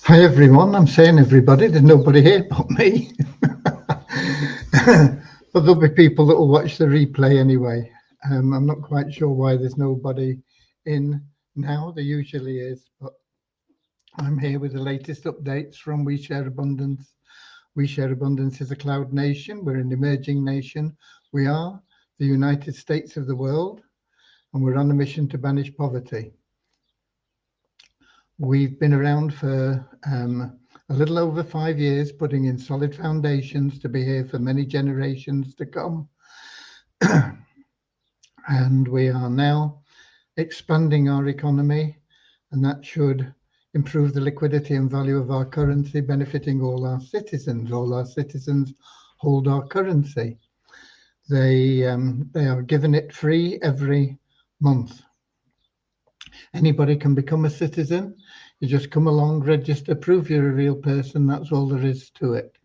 Hi everyone, I'm saying everybody, there's nobody here but me. But there'll be people that will watch the replay anyway. I'm not quite sure why there's nobody in now, there usually is, but I'm here with the latest updates from We Share Abundance. We Share Abundance is a cloud nation, we're an emerging nation. We are the United States of the world, and we're on a mission to banish poverty. We've been around for a little over 5 years, putting in solid foundations to be here for many generations to come. And we are now expanding our economy, and that should improve the liquidity and value of our currency, benefiting all our citizens. All our citizens hold our currency. They are given it free every month. Anybody can become a citizen. You just come along, register, prove you're a real person. That's all there is to it.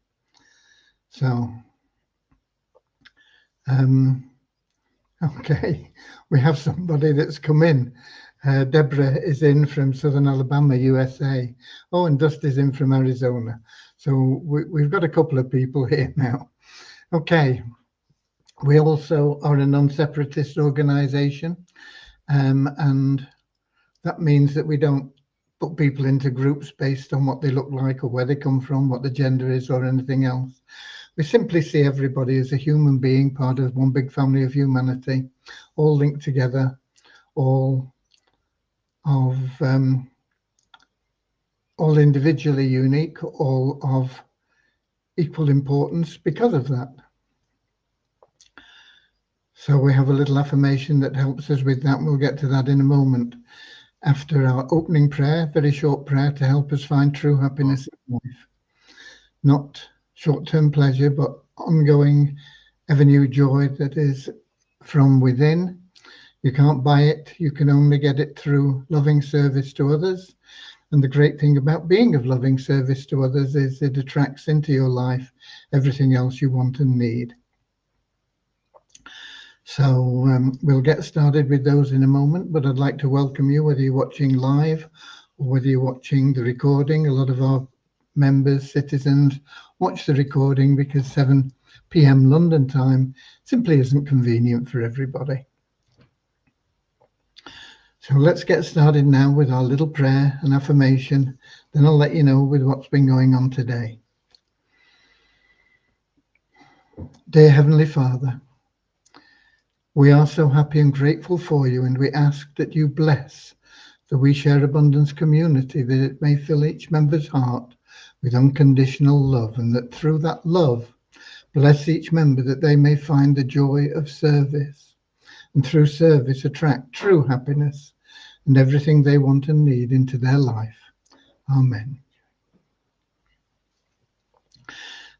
So, okay, we have somebody that's come in. Deborah is in from Southern Alabama, USA. Oh, and Dusty's in from Arizona. So we've got a couple of people here now. Okay, we also are a non-separatist organization, and that means that we don't put people into groups based on what they look like or where they come from, what the gender is, or anything else. We simply see everybody as a human being, part of one big family of humanity, all linked together, all individually unique, all of equal importance because of that. So we have a little affirmation that helps us with that. We'll get to that in a moment. After our opening prayer, very short prayer to help us find true happiness in life. Not short-term pleasure, but ongoing, ever-new joy that is from within. You can't buy it. You can only get it through loving service to others. And the great thing about being of loving service to others is it attracts into your life everything else you want and need. So we'll get started with those in a moment, but I'd like to welcome you, whether you're watching live or whether you're watching the recording. A lot of our members, citizens, watch the recording because 7 p.m. London time simply isn't convenient for everybody. So let's get started now with our little prayer and affirmation. Then I'll let you know with what's been going on today. Dear Heavenly Father, we are so happy and grateful for you, and we ask that you bless the We Share Abundance community, that it may fill each member's heart with unconditional love, and that through that love, bless each member that they may find the joy of service, and through service attract true happiness and everything they want and need into their life. Amen.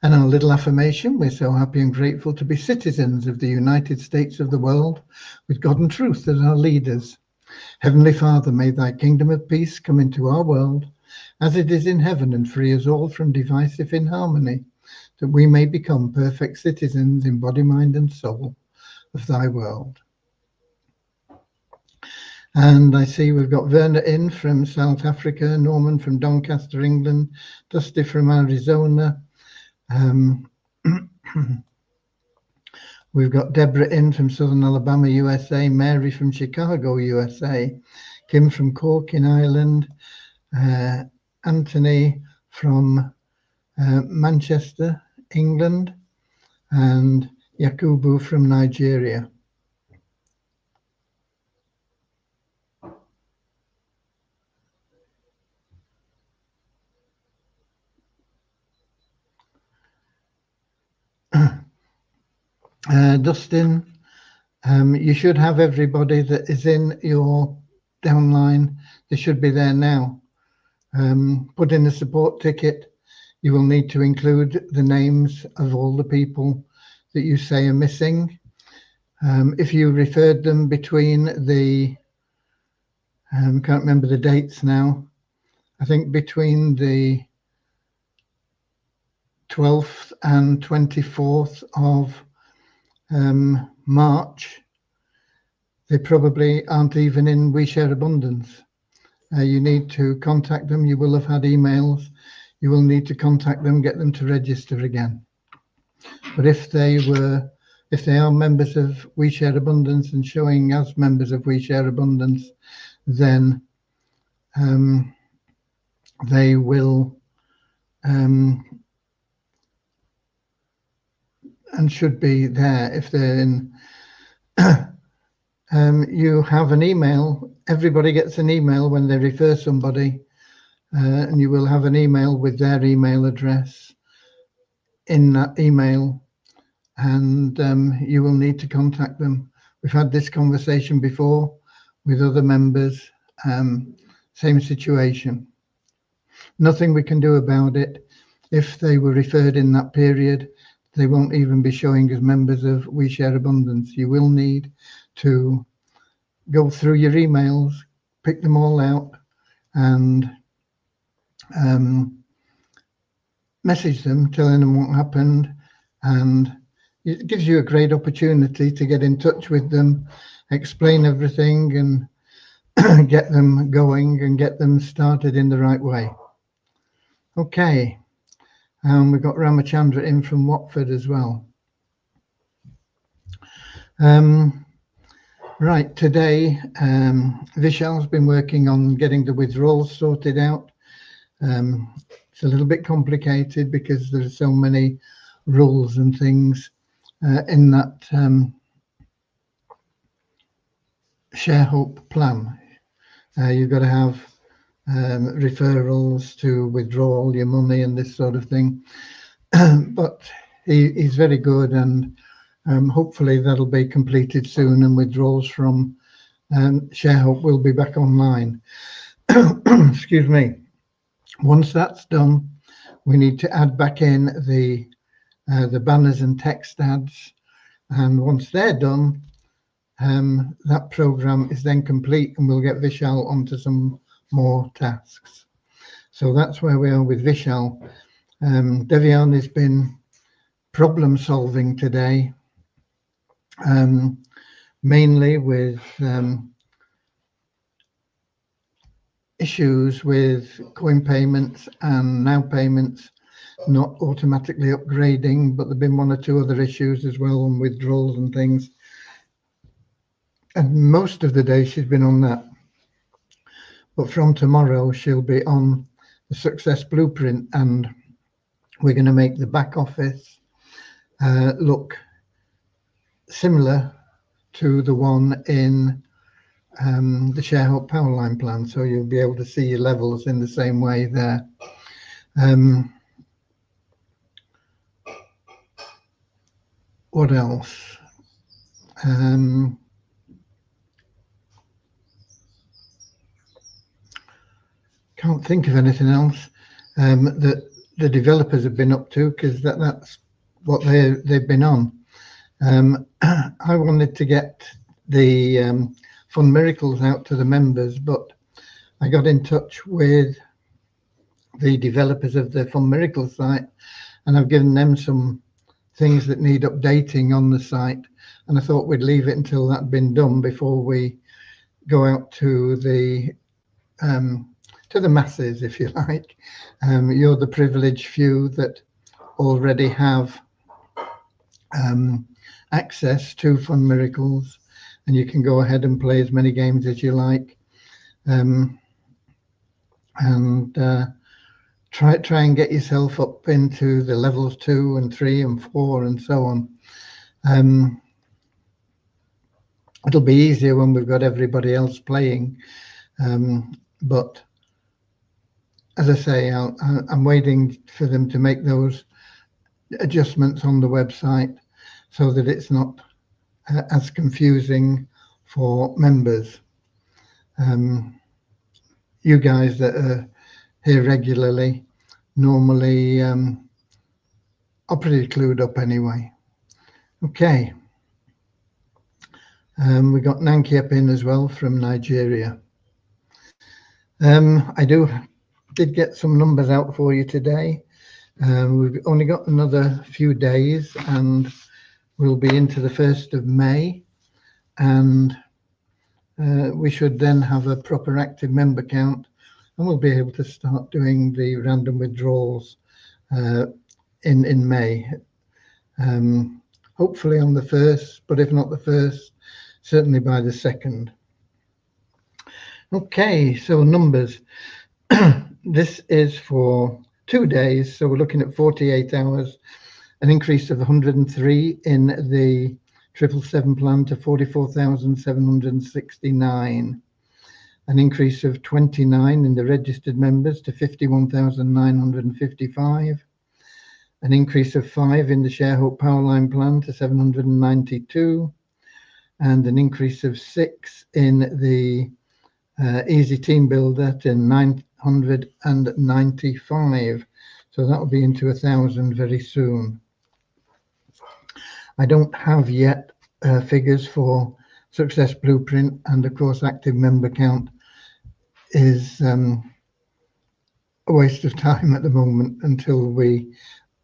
And our little affirmation, we're so happy and grateful to be citizens of the United States of the world, with God and truth as our leaders. Heavenly Father, may thy kingdom of peace come into our world, as it is in heaven, and free us all from divisive inharmony, that we may become perfect citizens in body, mind, and soul of thy world. And I see we've got Werner in from South Africa, Norman from Doncaster, England, Dusty from Arizona. We've got Deborah in from Southern Alabama, USA, Mary from Chicago, USA, Kim from Cork in Ireland, Anthony from Manchester, England, and Yakubu from Nigeria. Dustin, you should have everybody that is in your downline. They should be there now. Put in a support ticket. You will need to include the names of all the people that you say are missing. If you referred them between the, can't remember the dates now, I think between the 12th and 24th of March, they probably aren't even in We Share Abundance. you need to contact them. You will have had emails. You will need to contact them, get them to register again. But if they are members of We Share Abundance and showing as members of We Share Abundance, then they will and should be there. If they're in, you have an email. Everybody gets an email when they refer somebody, and you will have an email with their email address in that email, and you will need to contact them. We've had this conversation before with other members, same situation. Nothing we can do about it. If they were referred in that period, they won't even be showing as members of We Share Abundance. You will need to go through your emails, pick them all out, and message them, telling them what happened, and it gives you a great opportunity to get in touch with them, explain everything, and get them going and get them started in the right way. Okay, we've got Ramachandra in from Watford as well. Right, today Vishal's been working on getting the withdrawals sorted out. It's a little bit complicated because there's so many rules and things in that Share Hope plan. You've got to have referrals to withdraw all your money and this sort of thing. But he's very good, and hopefully that'll be completed soon, and withdrawals from Share Hope will be back online. Excuse me. Once that's done, we need to add back in the banners and text ads, and once they're done, that program is then complete, and we'll get Vishal onto some more tasks. So that's where we are with Vishal. Devian has been problem solving today, mainly with issues with coin payments and now payments not automatically upgrading, but there've been one or two other issues as well on withdrawals and things. And most of the day she's been on that. But from tomorrow she'll be on the Success Blueprint, and we're going to make the back office look similar to the one in the Share Hope Powerline plan. So you'll be able to see your levels in the same way there. What else? Can't think of anything else that the developers have been up to, because that's what they've been on. I wanted to get the Fund Miracles out to the members, but I got in touch with the developers of the Fund Miracles site, and I've given them some things that need updating on the site, and I thought we'd leave it until that'd been done before we go out to the masses, if you like. You're the privileged few that already have access to Fund Miracles, and you can go ahead and play as many games as you like, and try and get yourself up into the levels 2 and 3 and 4 and so on. It'll be easier when we've got everybody else playing, but as I say, I'm waiting for them to make those adjustments on the website so that it's not as confusing for members. You guys that are here regularly normally are pretty clued up anyway. Okay. We got Nanki up in as well from Nigeria. I did get some numbers out for you today. We've only got another few days, and we'll be into the 1st of May, and we should then have a proper active member count and we'll be able to start doing the random withdrawals in May. Hopefully on the 1st, but if not the 1st, certainly by the 2nd. Okay, so numbers. This is for 2 days, so we're looking at 48 hours, an increase of 103 in the 777 plan to 44,769, an increase of 29 in the registered members to 51,955, an increase of 5 in the ShareHope Powerline plan to 792, and an increase of 6 in the Easy Team Builder to 995. So that will be into 1,000 very soon. I don't have yet figures for Success Blueprint, and of course active member count is a waste of time at the moment until we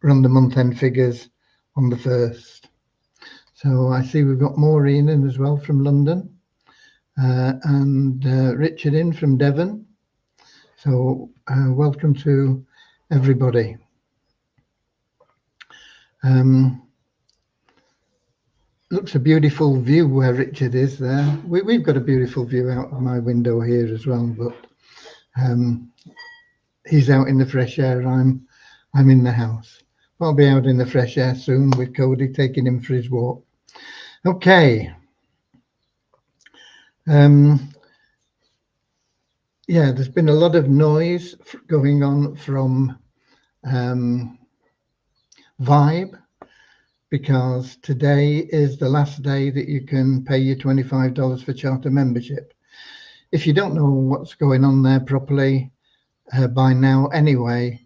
run the month-end figures on the 1st. So I see we've got Maureen in as well from London, and Richard in from Devon. So welcome to everybody. Looks a beautiful view where Richard is there. We've got a beautiful view out of my window here as well, but he's out in the fresh air. I'm in the house. I'll be out in the fresh air soon with Cody, taking him for his walk. Okay. Yeah, there's been a lot of noise going on from Vibe, because today is the last day that you can pay your $25 for charter membership. If you don't know what's going on there properly by now anyway,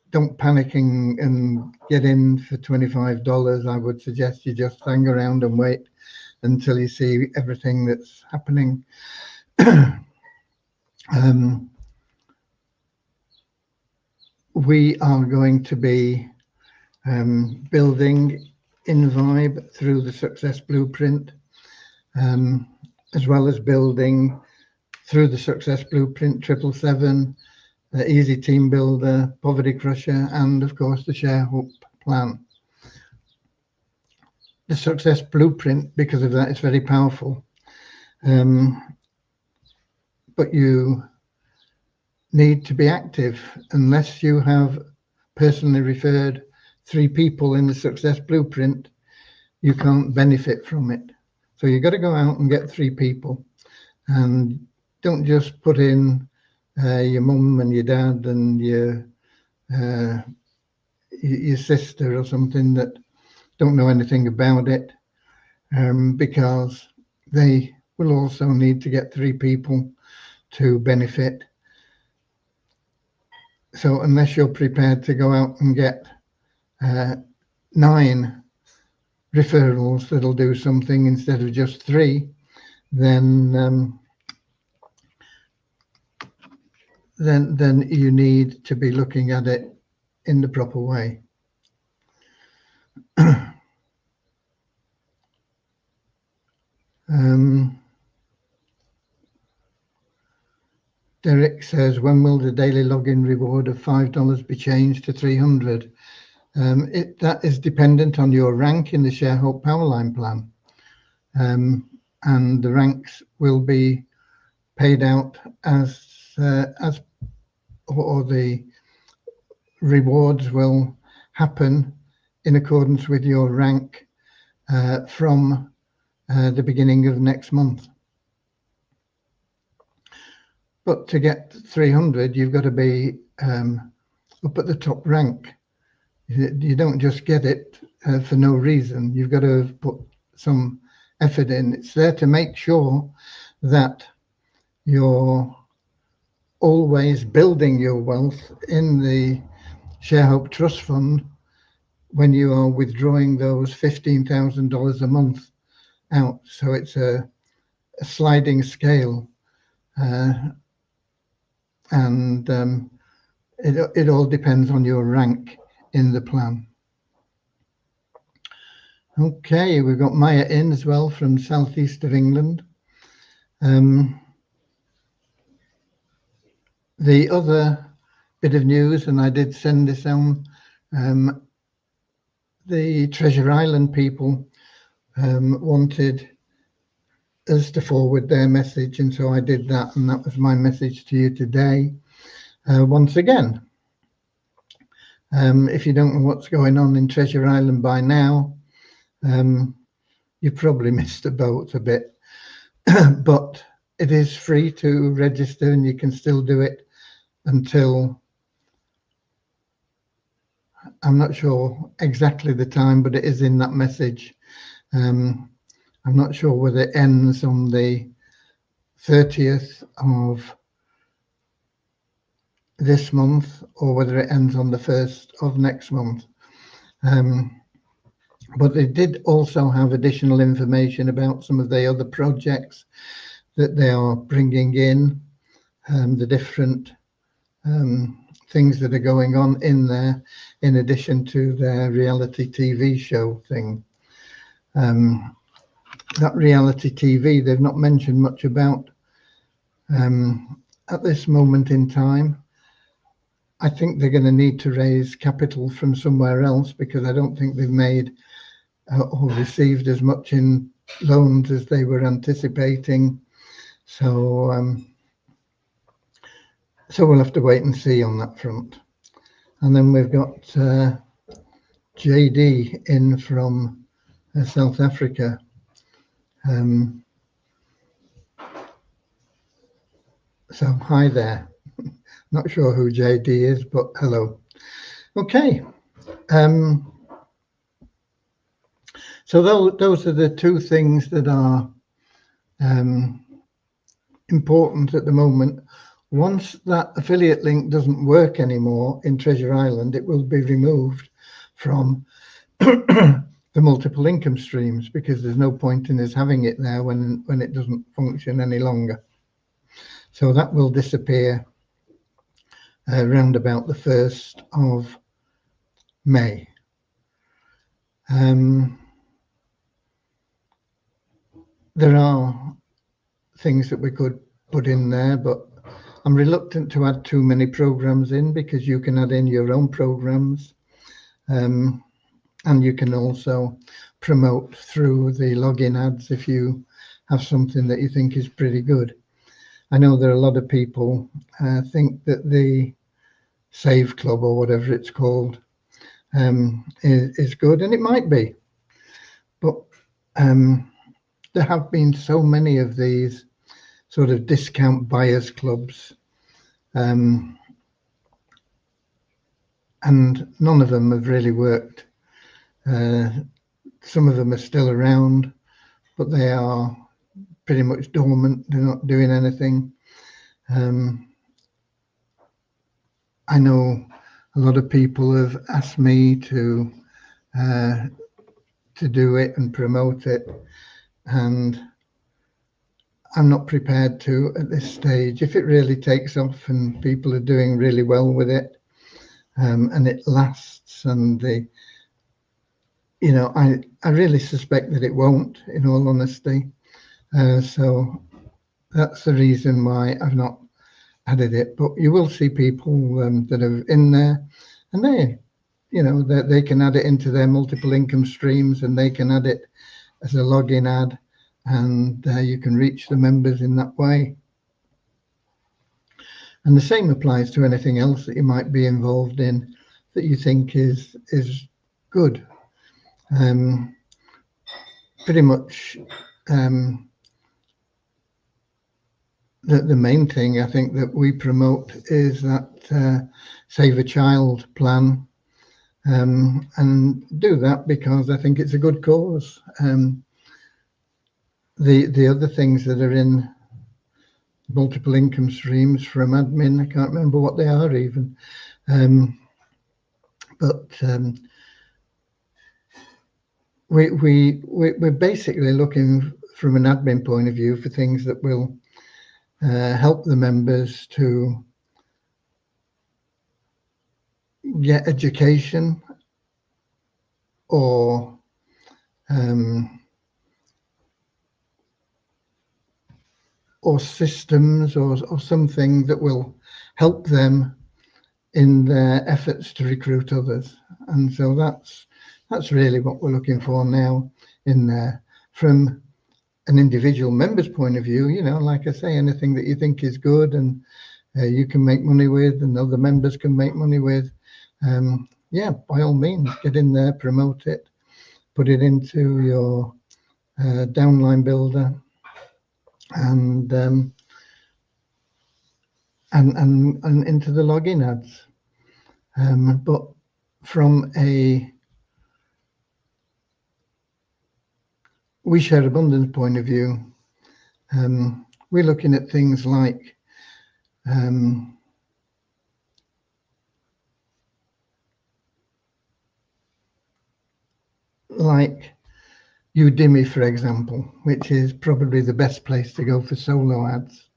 don't panic and get in for $25. I would suggest you just hang around and wait until you see everything that's happening. We are going to be building in Vibe through the Success Blueprint, as well as building through the Success Blueprint 777, the Easy Team Builder, Poverty Crusher, and of course the ShareHope plan. The Success Blueprint, because of that, is very powerful. But you need to be active. Unless you have personally referred 3 people in the Success Blueprint, you can't benefit from it. So you've got to go out and get 3 people, and don't just put in your mum and your dad and your sister or something that don't know anything about it, because they will also need to get 3 people to benefit. So unless you're prepared to go out and get 9 referrals that'll do something instead of just 3, then you need to be looking at it in the proper way. Derek says, when will the daily login reward of $5 be changed to 300? That is dependent on your rank in the ShareHope Powerline plan, and the ranks will be paid out or the rewards will happen in accordance with your rank from the beginning of next month. But to get 300, you've got to be up at the top rank. You don't just get it for no reason. You've got to put some effort in. It's there to make sure that you're always building your wealth in the ShareHope Trust Fund when you are withdrawing those $15,000 a month out. So it's a sliding scale. And it all depends on your rank in the plan. Okay, we've got Maya in as well from southeast of England. The other bit of news, and I did send this on, the Treasure Island people wanted us to forward their message, and so I did that, and that was my message to you today. Once again, if you don't know what's going on in Treasure Island by now, you probably missed the boat a bit. But it is free to register, and you can still do it until, I'm not sure exactly the time, but it is in that message. I'm not sure whether it ends on the 30th of this month or whether it ends on the 1st of next month. But they did also have additional information about some of the other projects that they are bringing in, the different things that are going on in there, in addition to their reality TV show thing. That reality TV, they've not mentioned much about at this moment in time. I think they're going to need to raise capital from somewhere else, because I don't think they've made or received as much in loans as they were anticipating. So we'll have to wait and see on that front. And then we've got JD in from South Africa. So hi there. Not sure who JD is, but hello. Okay. So those are the two things that are important at the moment. Once that affiliate link doesn't work anymore in Treasure Island, it will be removed from the multiple income streams, because there's no point in us having it there when it doesn't function any longer. So that will disappear around about the 1st of May. There are things that we could put in there, but I'm reluctant to add too many programs in, because you can add in your own programs, and you can also promote through the login ads if you have something that you think is pretty good. I know there are a lot of people think that the Save Club, or whatever it's called, is good, and it might be, but there have been so many of these sort of discount buyers clubs, and none of them have really worked. Some of them are still around, but they are pretty much dormant. They're not doing anything. I know a lot of people have asked me to do it and promote it, and I'm not prepared to at this stage. If it really takes off and people are doing really well with it, and it lasts, and I really suspect that it won't, in all honesty. So that's the reason why I've not added it. But you will see people that are in there, and they can add it into their multiple income streams, and they can add it as a login ad, and you can reach the members in that way. And the same applies to anything else that you might be involved in that you think is good. Pretty much the main thing I think that we promote is that Save a Child plan, and do that because I think it's a good cause. The other things that are in multiple income streams from admin, I can't remember what they are even, but we're basically looking from an admin point of view for things that will help the members to get education, or systems, or something that will help them in their efforts to recruit others. And so that's really what we're looking for now in there. From an individual member's point of view, you know, like I say, anything that you think is good and you can make money with and other members can make money with, yeah, by all means, get in there, promote it, put it into your downline builder, and into the login ads. But from a We Share Abundance point of view, we're looking at things like Udemy, for example, which is probably the best place to go for solo ads.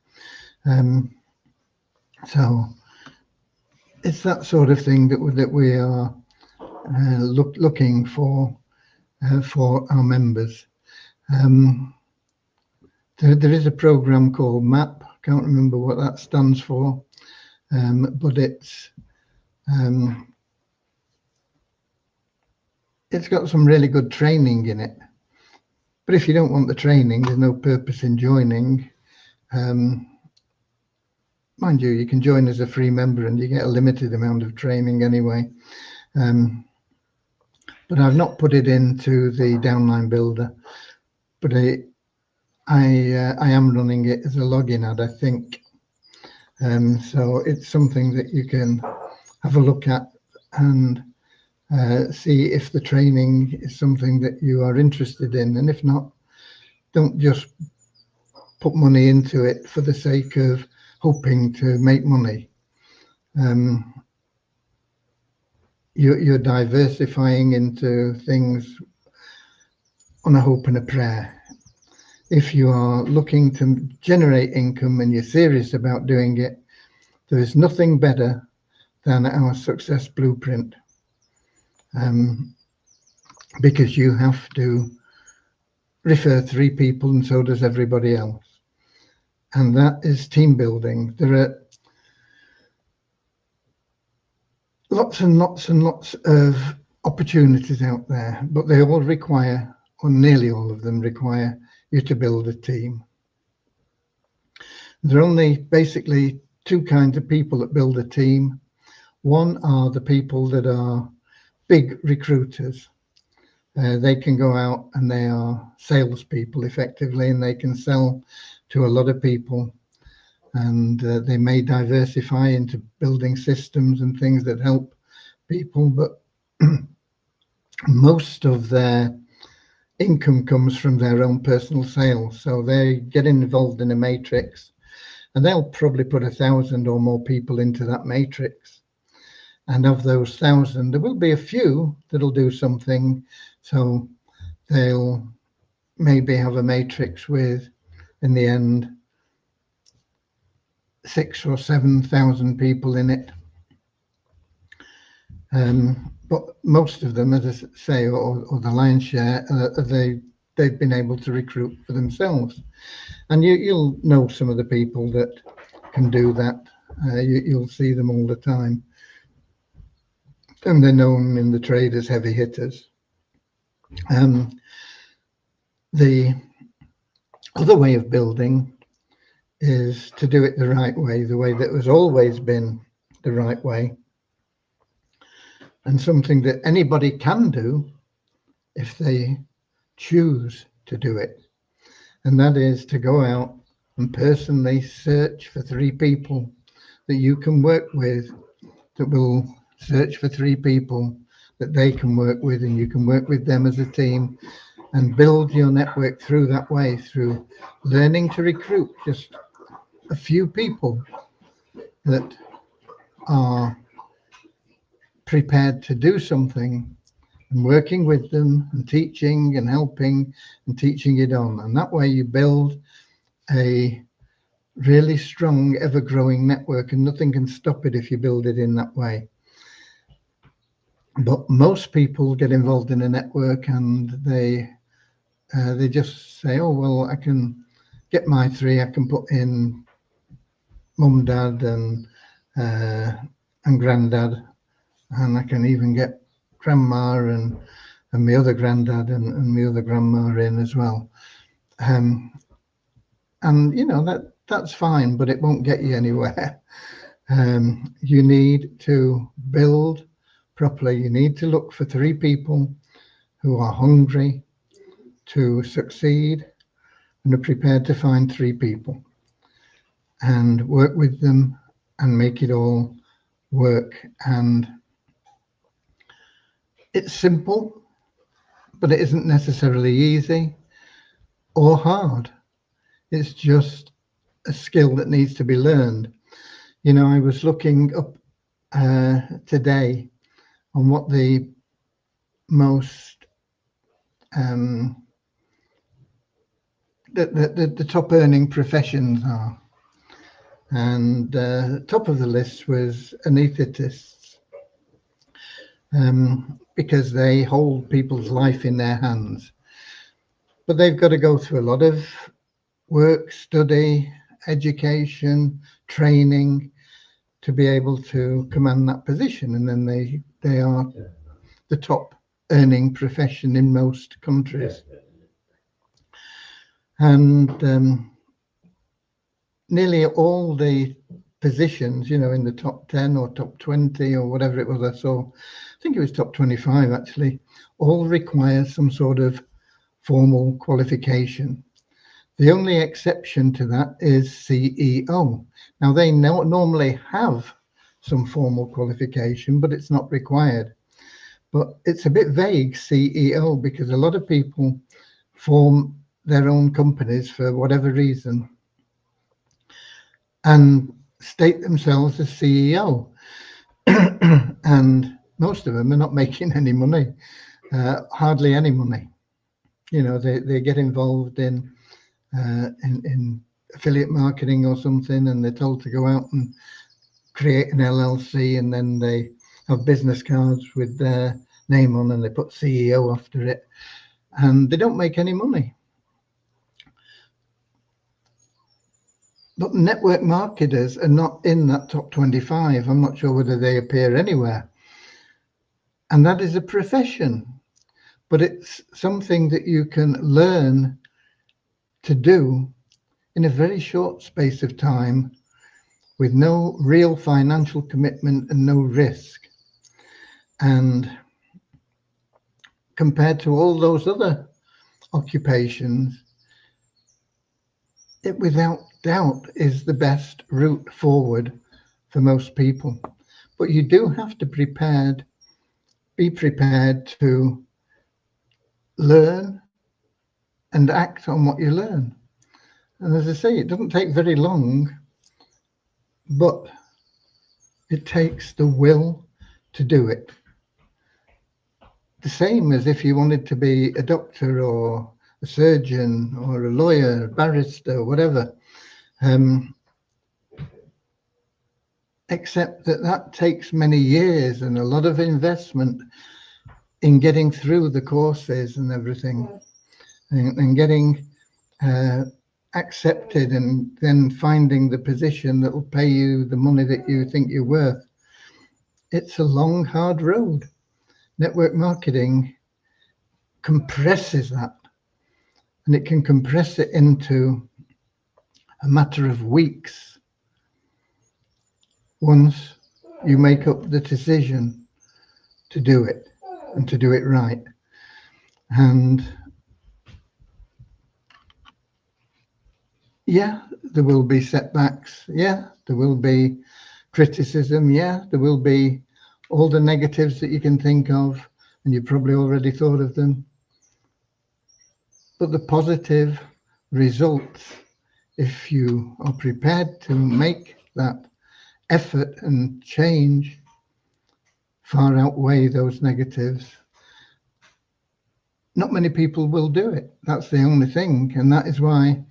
So it's that sort of thing that we are looking for our members. There is a program called MAP. Can't remember what that stands for, but it's got some really good training in it. But if you don't want the training, there's no purpose in joining. Mind you, you can join as a free member and you get a limited amount of training anyway. But I've not put it into the downline builder, but I am running it as a login ad, I think. So it's something that you can have a look at and see if the training is something that you are interested in. And if not, don't just put money into it for the sake of hoping to make money. You're diversifying into things on a hope and a prayer. If you are looking to generate income and you're serious about doing it, there is nothing better than our success blueprint, because you have to refer 3 people and so does everybody else. And that is team building. There are lots and lots and lots of opportunities out there, but they all require, or nearly all of them require, you to build a team. There are only basically 2 kinds of people that build a team. One are the people that are big recruiters. They can go out and they are salespeople effectively, and they can sell to a lot of people. And they may diversify into building systems and things that help people, but most of their income comes from their own personal sales. So they get involved in a matrix, and they'll probably put 1,000 or more people into that matrix. And of those 1,000, there will be a few that'll do something. So they'll maybe have a matrix with, in the end, 6,000 or 7,000 people in it. But most of them, as I say, or the lion's share, they've been able to recruit for themselves. And you'll know some of the people that can do that. You'll see them all the time. And they're known in the trade as heavy hitters. The other way of building is to do it the right way, the way that has always been the right way, and something that anybody can do if they choose to do it. And that is to go out and personally search for 3 people that you can work with, that will search for 3 people that they can work with, and you can work with them as a team and build your network through that way, through learning to recruit just a few people that are prepared to do something, and working with them and teaching and helping and teaching it on. And that way you build a really strong, ever-growing network, and nothing can stop it if you build it in that way. But most people get involved in a network and they just say, oh, well, I can get my 3, I can put in mum, dad, and and granddad, and I can even get grandma and my other granddad and my other grandma in as well. And you know, that's fine, but it won't get you anywhere. You need to build properly. You need to look for 3 people who are hungry to succeed and are prepared to find 3 people and work with them and make it all work. And it's simple, but it isn't necessarily easy or hard. It's just a skill that needs to be learned. You know, I was looking up today on what the most the top earning professions are, and top of the list was anaesthetists, because they hold people's life in their hands, but they've got to go through a lot of work, study, education, training to be able to command that position, and then they are the top earning profession in most countries. And nearly all the positions, you know, in the top 10 or top 20 or whatever it was I saw, I think it was top 25 actually, all require some sort of formal qualification. The only exception to that is CEO. Now, they normally have some formal qualification, but it's not required. But it's a bit vague, CEO, because a lot of people form their own companies for whatever reason and state themselves as CEO. And most of them are not making any money, hardly any money. You know, they get involved in affiliate marketing or something, and they're told to go out and create an LLC, and then they have business cards with their name on and they put CEO after it, and they don't make any money. But network marketers are not in that top 25. I'm not sure whether they appear anywhere. And that is a profession, but it's something that you can learn to do in a very short space of time with no real financial commitment and no risk. And compared to all those other occupations, it without doubt is the best route forward for most people. But you do have to be prepared to learn and act on what you learn. And as I say, it doesn't take very long, but it takes the will to do it. The same as if you wanted to be a doctor or a surgeon or a lawyer, a barrister, whatever. Except that takes many years and a lot of investment in getting through the courses and everything, and getting accepted, and then finding the position that will pay you the money that you think you're worth. It's a long, hard road. Network marketing compresses that, and it can compress it into a matter of weeks once you make up the decision to do it and to do it right. And yeah, there will be setbacks. Yeah, there will be criticism. Yeah, there will be all the negatives that you can think of, and you've probably already thought of them. But the positive results, if you are prepared to make that effort and change, far outweigh those negatives. Not many people will do it. That's the only thing. And that is why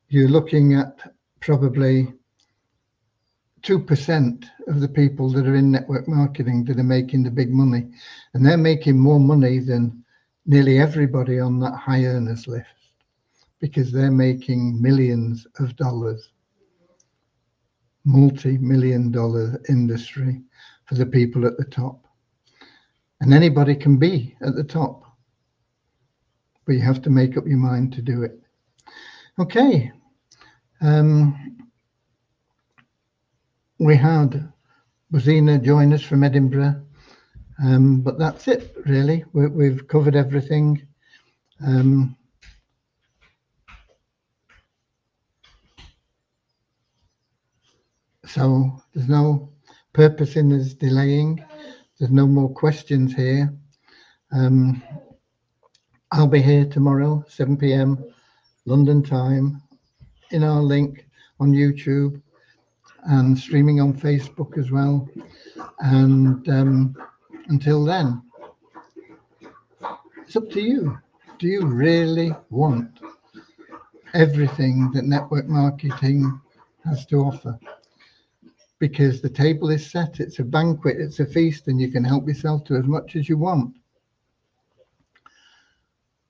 you're looking at probably 2% of the people that are in network marketing that are making the big money. And they're making more money than nearly everybody on that high earners list, because they're making millions of dollars. multi-million-dollar industry for the people at the top. And anybody can be at the top, but you have to make up your mind to do it. Okay. We had Bozina join us from Edinburgh, but that's it really. We've covered everything. So there's no purpose in us delaying. There's no more questions here. I'll be here tomorrow, 7 p.m. London time, in our link on YouTube and streaming on Facebook as well. And until then, it's up to you. Do you really want everything that network marketing has to offer? Because the table is set, it's a banquet, it's a feast, and you can help yourself to as much as you want.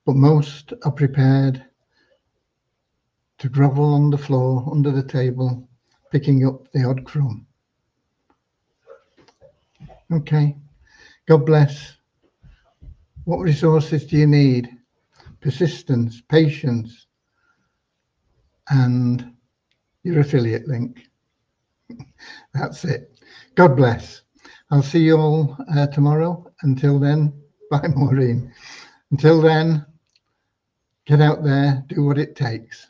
But most are prepared to grovel on the floor under the table, picking up the odd crumb. Okay, God bless. What resources do you need? Persistence, patience, and your affiliate link. That's it. God bless. I'll see you all tomorrow. Until then, bye, Maureen. Until then, get out there, do what it takes.